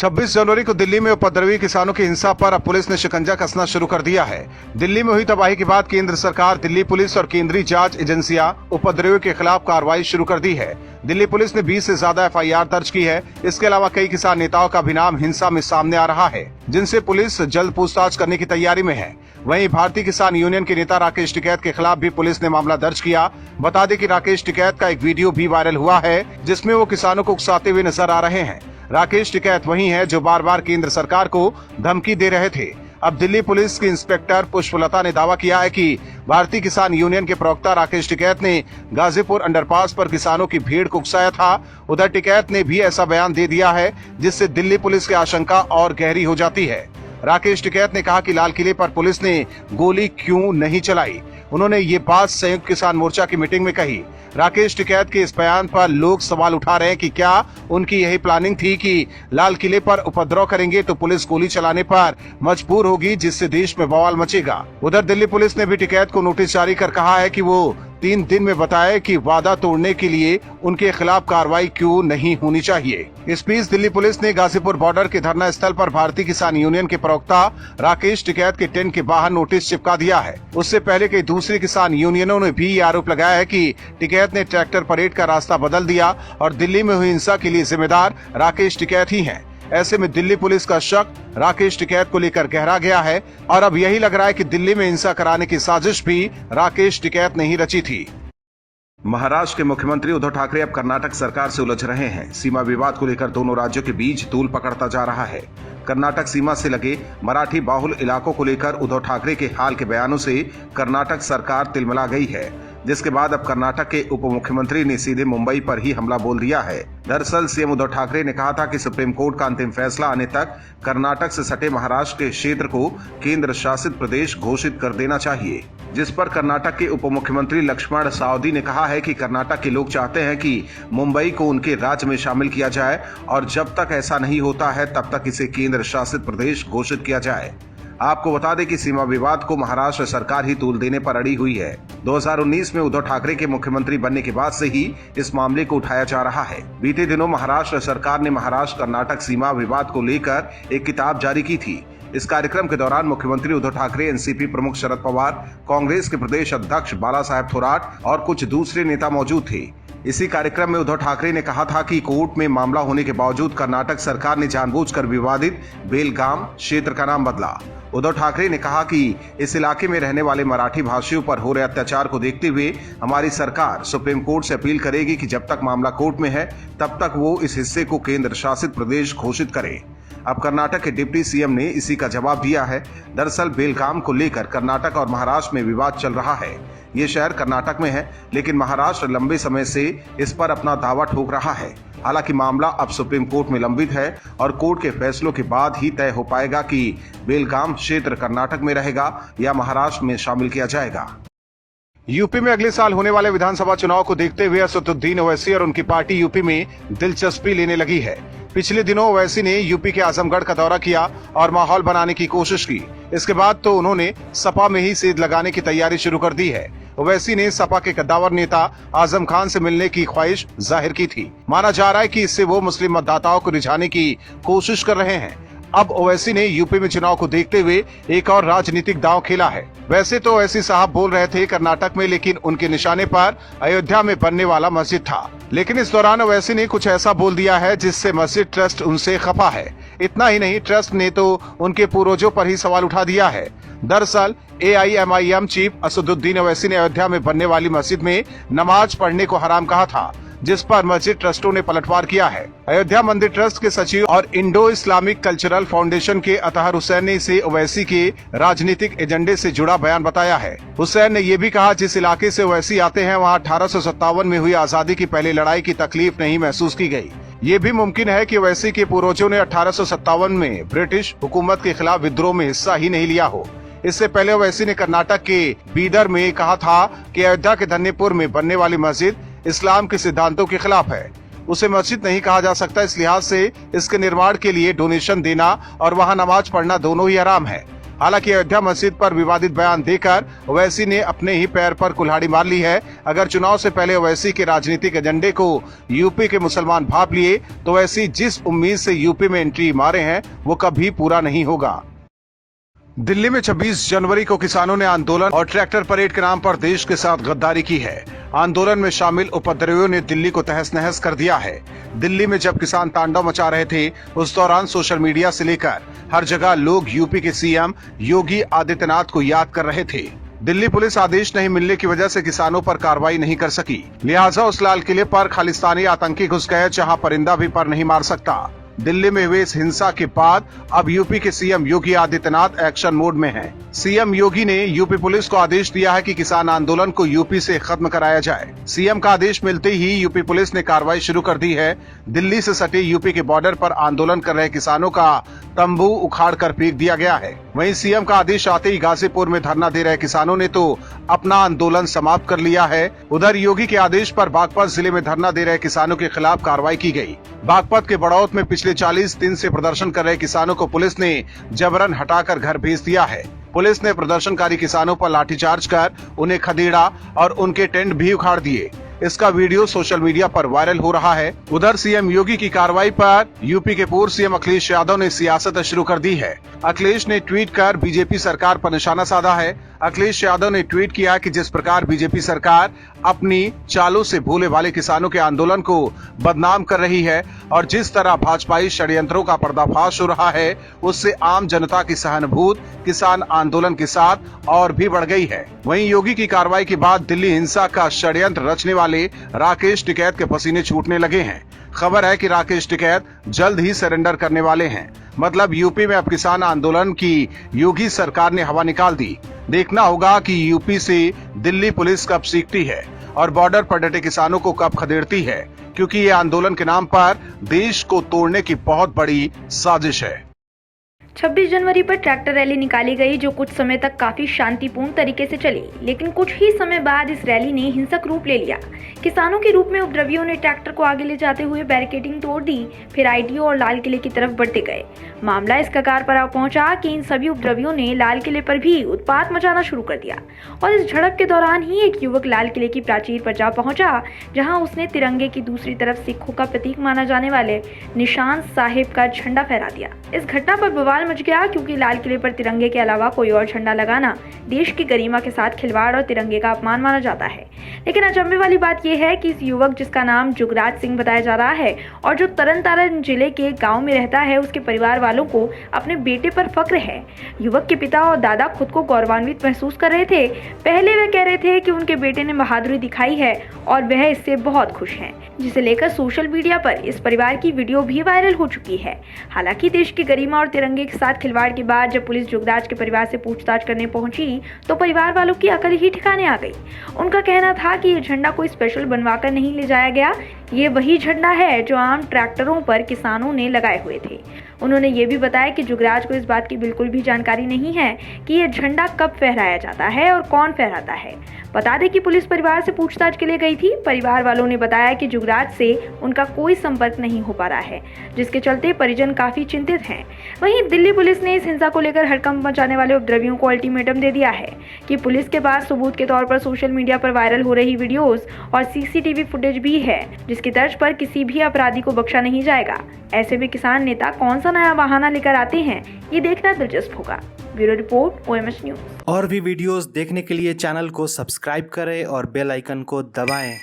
26 जनवरी को दिल्ली में उपद्रवी किसानों की हिंसा पर अब पुलिस ने शिकंजा कसना शुरू कर दिया है। दिल्ली में हुई तबाही के बाद केंद्र सरकार, दिल्ली पुलिस और केंद्रीय जांच एजेंसियां उपद्रवियों के खिलाफ कार्रवाई शुरू कर दी है। दिल्ली पुलिस ने 20 से ज्यादा FIR दर्ज की है। इसके अलावा कई किसान नेताओं का भी नाम हिंसा में सामने आ रहा है, जिनसे पुलिस जल्द पूछताछ करने की तैयारी में है। वहीं भारतीय किसान यूनियन के नेता राकेश टिकैत के खिलाफ भी पुलिस ने मामला दर्ज किया। बता दें कि राकेश टिकैत का एक वीडियो भी वायरल हुआ है, जिसमें वो किसानों को उकसाते हुए नजर आ रहे हैं। राकेश टिकैत वही हैं जो बार बार केंद्र सरकार को धमकी दे रहे थे। अब दिल्ली पुलिस की इंस्पेक्टर पुष्पलता ने दावा किया है कि भारतीय किसान यूनियन के प्रवक्ता राकेश टिकैत ने गाजीपुर अंडरपास पर किसानों की भीड़ को उकसाया था। उधर टिकैत ने भी ऐसा बयान दे दिया है, जिससे दिल्ली पुलिस की आशंका और गहरी हो जाती है। राकेश टिकैत ने कहा कि लाल किले पर पुलिस ने गोली क्यों नहीं चलाई। उन्होंने ये बात संयुक्त किसान मोर्चा की मीटिंग में कही। राकेश टिकैत के इस बयान पर लोग सवाल उठा रहे हैं कि क्या उनकी यही प्लानिंग थी कि लाल किले पर उपद्रव करेंगे तो पुलिस गोली चलाने पर मजबूर होगी, जिससे देश में बवाल मचेगा। उधर दिल्ली पुलिस ने भी टिकैत को नोटिस जारी कर कहा है कि वो 3 दिन में बताए कि वादा तोड़ने के लिए उनके खिलाफ कार्रवाई क्यों नहीं होनी चाहिए। इस बीच दिल्ली पुलिस ने गाजीपुर बॉर्डर के धरना स्थल पर भारतीय किसान यूनियन के प्रवक्ता राकेश टिकैत के टेंट के बाहर नोटिस चिपका दिया है। उससे पहले कई दूसरी किसान यूनियनों ने भी ये आरोप लगाया है कि टिकैत ने ट्रैक्टर परेड का रास्ता बदल दिया और दिल्ली में हुई हिंसा के लिए जिम्मेदार राकेश टिकैत ही हैं। ऐसे में दिल्ली पुलिस का शक राकेश टिकैत को लेकर गहरा गया है और अब यही लग रहा है कि दिल्ली में हिंसा कराने की साजिश भी राकेश टिकैत ने ही रची थी। महाराष्ट्र के मुख्यमंत्री उद्धव ठाकरे अब कर्नाटक सरकार से उलझ रहे हैं। सीमा विवाद को लेकर दोनों राज्यों के बीच तूल पकड़ता जा रहा है। कर्नाटक सीमा से लगे मराठी बाहुल इलाकों को लेकर उद्धव ठाकरे के हाल के बयानों से कर्नाटक सरकार तिलमिला गई है, जिसके बाद अब कर्नाटक के उप मुख्यमंत्री ने सीधे मुंबई पर ही हमला बोल दिया है। दरअसल सीएम उद्धव ठाकरे ने कहा था कि सुप्रीम कोर्ट का अंतिम फैसला आने तक कर्नाटक से सटे महाराष्ट्र के क्षेत्र को केंद्र शासित प्रदेश घोषित कर देना चाहिए, जिस पर कर्नाटक के उप मुख्यमंत्री लक्ष्मण सावदी ने कहा है कि कर्नाटक के लोग चाहते हैं कि मुंबई को उनके राज्य में शामिल किया जाए और जब तक ऐसा नहीं होता है तब तक इसे केंद्र शासित प्रदेश घोषित किया जाए। आपको बता दें कि सीमा विवाद को महाराष्ट्र सरकार ही तूल देने पर अड़ी हुई है। 2019 में उद्धव ठाकरे के मुख्यमंत्री बनने के बाद से ही इस मामले को उठाया जा रहा है। बीते दिनों महाराष्ट्र सरकार ने महाराष्ट्र कर्नाटक सीमा विवाद को लेकर एक किताब जारी की थी। इस कार्यक्रम के दौरान मुख्यमंत्री उद्धव ठाकरे, एनसीपी प्रमुख शरद पवार, कांग्रेस के प्रदेश अध्यक्ष बाला साहेब थोराट और कुछ दूसरे नेता मौजूद थे। इसी कार्यक्रम में उद्धव ठाकरे ने कहा था कि कोर्ट में मामला होने के बावजूद कर्नाटक सरकार ने जानबूझकर विवादित बेलगाम क्षेत्र का नाम बदला। उद्धव ठाकरे ने कहा कि इस इलाके में रहने वाले मराठी भाषियों पर हो रहे अत्याचार को देखते हुए हमारी सरकार सुप्रीम कोर्ट से अपील करेगी कि जब तक मामला कोर्ट में है तब तक वो इस हिस्से को केंद्र शासित प्रदेश घोषित करे। अब कर्नाटक के डिप्टी सीएम ने इसी का जवाब दिया है। दरअसल बेलगाम को लेकर कर्नाटक और महाराष्ट्र में विवाद चल रहा है। ये शहर कर्नाटक में है, लेकिन महाराष्ट्र लंबे समय से इस पर अपना दावा ठोक रहा है। हालांकि मामला अब सुप्रीम कोर्ट में लंबित है और कोर्ट के फैसलों के बाद ही तय हो पाएगा कि बेलगाम क्षेत्र कर्नाटक में रहेगा या महाराष्ट्र में शामिल किया जाएगा। यूपी में अगले साल होने वाले विधानसभा चुनाव को देखते हुए असदुद्दीन ओवैसी और उनकी पार्टी यूपी में दिलचस्पी लेने लगी है। पिछले दिनों ओवैसी ने यूपी के आजमगढ़ का दौरा किया और माहौल बनाने की कोशिश की। इसके बाद तो उन्होंने सपा में ही सेंध लगाने की तैयारी शुरू कर दी है। ओवैसी ने सपा के कद्दावर नेता आजम खान से मिलने की ख्वाहिश जाहिर की थी। माना जा रहा है कि इससे वो मुस्लिम मतदाताओं को रिझाने की कोशिश कर रहे हैं। अब ओवैसी ने यूपी में चुनाव को देखते हुए एक और राजनीतिक दांव खेला है। वैसे तो ओवैसी साहब बोल रहे थे कर्नाटक में, लेकिन उनके निशाने पर अयोध्या में बनने वाला मस्जिद था। लेकिन इस दौरान ओवैसी ने कुछ ऐसा बोल दिया है जिससे मस्जिद ट्रस्ट उनसे खफा है। इतना ही नहीं, ट्रस्ट ने तो उनके पूर्वजों पर ही सवाल उठा दिया है। दरअसल AIMIM चीफ असदुद्दीन ओवैसी ने अयोध्या में बनने वाली मस्जिद में नमाज पढ़ने को हराम कहा था, जिस पर मस्जिद ट्रस्टों ने पलटवार किया है। अयोध्या मंदिर ट्रस्ट के सचिव और इंडो इस्लामिक कल्चरल फाउंडेशन के अतहर हुसैन ने इसे ओवैसी के राजनीतिक एजेंडे से जुड़ा बयान बताया है। हुसैन ने ये भी कहा, जिस इलाके से ओवैसी आते हैं वहाँ 1857 में हुई आजादी की पहली लड़ाई की तकलीफ नहीं महसूस की गई। ये भी मुमकिन है कि ओवैसी के पूर्वजों ने 1857 में ब्रिटिश हुकूमत के खिलाफ विद्रोह में हिस्सा ही नहीं लिया हो। इससे पहले ओवैसी ने कर्नाटक के बीदर में कहा था कि अयोध्या के धन्यपुर में बनने वाली मस्जिद इस्लाम के सिद्धांतों के खिलाफ है। उसे मस्जिद नहीं कहा जा सकता। इस लिहाज से इसके निर्माण के लिए डोनेशन देना और वहां नमाज पढ़ना दोनों ही हराम है। हालांकि अयोध्या मस्जिद पर विवादित बयान देकर ओवैसी ने अपने ही पैर पर कुल्हाड़ी मार ली है। अगर चुनाव से पहले ओवैसी के राजनीतिक एजेंडे को यूपी के मुसलमान भांप लिए तो ओवैसी जिस उम्मीद से यूपी में एंट्री मारे हैं वो कभी पूरा नहीं होगा। दिल्ली में 26 जनवरी को किसानों ने आंदोलन और ट्रैक्टर परेड के नाम पर देश के साथ गद्दारी की है। आंदोलन में शामिल उपद्रवियों ने दिल्ली को तहस नहस कर दिया है। दिल्ली में जब किसान तांडव मचा रहे थे उस दौरान सोशल मीडिया से लेकर हर जगह लोग यूपी के सीएम योगी आदित्यनाथ को याद कर रहे थे। दिल्ली पुलिस आदेश नहीं मिलने की वजह से किसानों पर कार्रवाई नहीं कर सकी, लिहाजा उस लाल किले पर खालिस्तानी आतंकी घुस गए जहां परिंदा भी पर नहीं मार सकता। दिल्ली में हुए इस हिंसा के बाद अब यूपी के CM Yogi Adityanath action mode में हैं। सीएम योगी ने यूपी पुलिस को आदेश दिया है कि किसान आंदोलन को यूपी से खत्म कराया जाए। सीएम का आदेश मिलते ही यूपी पुलिस ने कार्रवाई शुरू कर दी है। दिल्ली से सटे यूपी के बॉर्डर पर आंदोलन कर रहे किसानों का तंबू उखाड़ कर फेंक दिया गया है। वहीं सीएम का आदेश आते ही गाजीपुर में धरना दे रहे किसानों ने तो अपना आंदोलन समाप्त कर लिया है। उधर योगी के आदेश पर बागपत जिले में धरना दे रहे किसानों के खिलाफ कार्रवाई की गई। बागपत के बड़ौत में पिछले 40 दिन से प्रदर्शन कर रहे किसानों को पुलिस ने जबरन हटाकर घर भेज दिया है। पुलिस ने प्रदर्शनकारी किसानों पर लाठीचार्ज कर उन्हें खदेड़ा और उनके टेंट भी उखाड़ दिए। इसका वीडियो सोशल मीडिया पर वायरल हो रहा है। उधर सीएम योगी की कार्रवाई पर यूपी के पूर्व सीएम अखिलेश यादव ने सियासत शुरू कर दी है। अखिलेश ने ट्वीट कर बीजेपी सरकार पर निशाना साधा है। अखिलेश यादव ने ट्वीट किया कि जिस प्रकार बीजेपी सरकार अपनी चालों से भोले वाले किसानों के आंदोलन को बदनाम कर रही है और जिस तरह भाजपाई षड्यंत्रों का पर्दाफाश हो रहा है, उससे आम जनता की सहानुभूति किसान आंदोलन के साथ और भी बढ़ गई है। वहीं योगी की कार्रवाई के बाद दिल्ली हिंसा का षड्यंत्र रचने वाले राकेश टिकैत के पसीने छूटने लगे हैं। खबर है कि राकेश टिकैत जल्द ही सरेंडर करने वाले हैं। मतलब यूपी में अब किसान आंदोलन की योगी सरकार ने हवा निकाल दी। देखना होगा कि यूपी से दिल्ली पुलिस कब सीखती है और बॉर्डर पर डटे किसानों को कब खदेड़ती है, क्योंकि ये आंदोलन के नाम पर देश को तोड़ने की बहुत बड़ी साजिश है। 26 जनवरी पर ट्रैक्टर रैली निकाली गई जो कुछ समय तक काफी शांतिपूर्ण तरीके से चली, लेकिन कुछ ही समय बाद इस रैली ने हिंसक रूप ले लिया। किसानों के रूप में उपद्रवियों ने ट्रैक्टर को आगे ले जाते हुए बैरिकेडिंग तोड़ दी, फिर आईटीओ और लाल किले की तरफ बढ़ते गए। मामला इस कगार पर आ पहुंचा कि इन सभी उपद्रवियों ने लाल किले पर भी उत्पात मचाना शुरू कर दिया और इस झड़प के दौरान ही एक युवक लाल किले की प्राचीर पर जा पहुंचा, जहां उसने तिरंगे की दूसरी तरफ सिखों का प्रतीक माना जाने वाले निशान साहिब का झंडा फहरा दिया। इस घटना पर बवाल मच गया क्योंकि लाल किले पर तिरंगे के अलावा कोई और झंडा लगाना देश की गरिमा के साथ खिलवाड़ और तिरंगे का अपमान माना जाता है। लेकिन अचंभे वाली बात यह है कि इस युवक, जिसका नाम जुगराज सिंह बताया जा रहा है और जो तरन जिले के गांव में रहता है, उसके परिवार वालों को अपने बेटे पर फक्र है। युवक के पिता और दादा खुद को गौरवान्वित महसूस कर रहे थे। पहले वे कह रहे थे कि उनके बेटे ने बहादुरी दिखाई है और वह इससे बहुत खुश हैं, जिसे लेकर सोशल मीडिया पर इस परिवार की वीडियो भी वायरल हो चुकी है। हालांकि देश की गरिमा और तिरंगे के साथ खिलवाड़ के बाद जब पुलिस जुगराज के परिवार से पूछताछ करने पहुंची तो परिवार वालों की अकल ही ठिकाने आ गई। उनका कहना था कि ये झंडा कोई स्पेशल बनवाकर नहीं ले जाया गया, ये वही झंडा है जो आम ट्रैक्टरों पर किसानों ने लगाए हुए थे। उन्होंने ये भी बताया कि जुगराज को इस बात की बिल्कुल भी जानकारी नहीं है कि ये झंडा कब फहराया जाता है और कौन फहराता है। बता दें कि पुलिस परिवार से पूछताछ के लिए गई थी। परिवार वालों ने बताया कि जुगराज से उनका कोई संपर्क नहीं हो पा रहा है, जिसके चलते परिजन काफी चिंतित हैं। वहीं दिल्ली पुलिस ने इस हिंसा को लेकर हड़कंप मचाने वाले उपद्रवियों को अल्टीमेटम दे दिया है कि पुलिस के पास सबूत के तौर पर सोशल मीडिया पर वायरल हो रही वीडियोस और सीसीटीवी फुटेज भी है, जिसकी तर्ज पर किसी भी अपराधी को बख्शा नहीं जाएगा। ऐसे में किसान नेता कौन सा नया बहाना लेकर आते हैं, ये देखना दिलचस्प होगा। Bureau report, OMS news. और भी वीडियोस देखने के लिए चैनल को सब्सक्राइब करें और बेल आइकन को दबाएं।